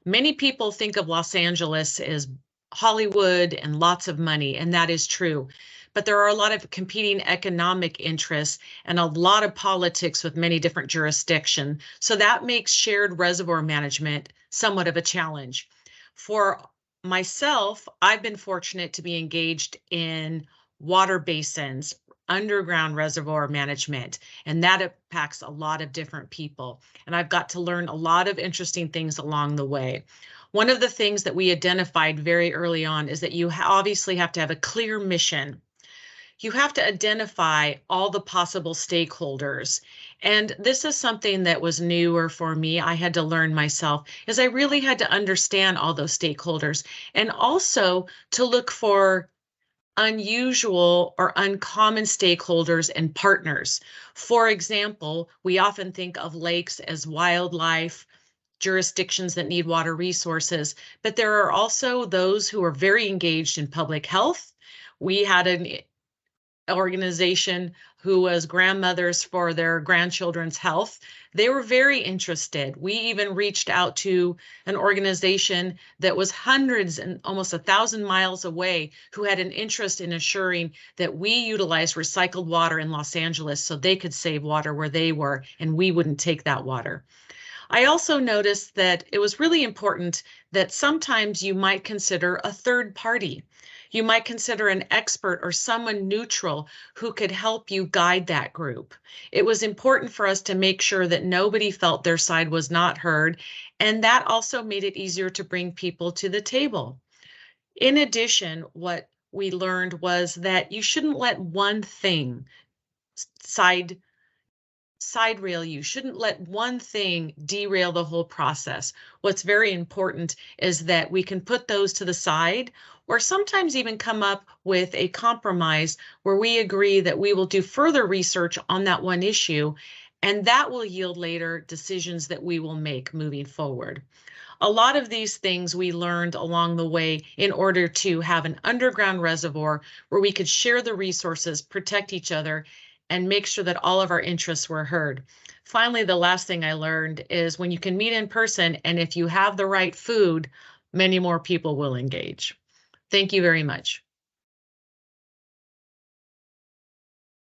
Many people think of Los Angeles as Hollywood and lots of money, and that is true. But there are a lot of competing economic interests and a lot of politics with many different jurisdictions. So that makes shared reservoir management somewhat of a challenge. For myself, I've been fortunate to be engaged in water basins, underground reservoir management, and that impacts a lot of different people. And I've got to learn a lot of interesting things along the way. One of the things that we identified very early on is that you obviously have to have a clear mission. You have to identify all the possible stakeholders. And this is something that was newer for me. I had to learn myself, is I really had to understand all those stakeholders and also to look for unusual or uncommon stakeholders and partners. For example, we often think of lakes as wildlife, jurisdictions that need water resources, but there are also those who are very engaged in public health. We had an organization who was grandmothers for their grandchildren's health. They were very interested. We even reached out to an organization that was hundreds and almost 1,000 miles away who had an interest in assuring that we utilize recycled water in Los Angeles so they could save water where they were and we wouldn't take that water. I also noticed that it was really important that sometimes you might consider a third party. You might consider an expert or someone neutral who could help you guide that group. It was important for us to make sure that nobody felt their side was not heard, and that also made it easier to bring people to the table. In addition, what we learned was that you shouldn't let one thing side rail you. Shouldn't let one thing derail the whole process. What's very important is that we can put those to the side or sometimes even come up with a compromise where we agree that we will do further research on that one issue, and that will yield later decisions that we will make moving forward. A lot of these things we learned along the way in order to have an underground reservoir where we could share the resources, protect each other, and make sure that all of our interests were heard. Finally, the last thing I learned is when you can meet in person and if you have the right food, many more people will engage. Thank you very much.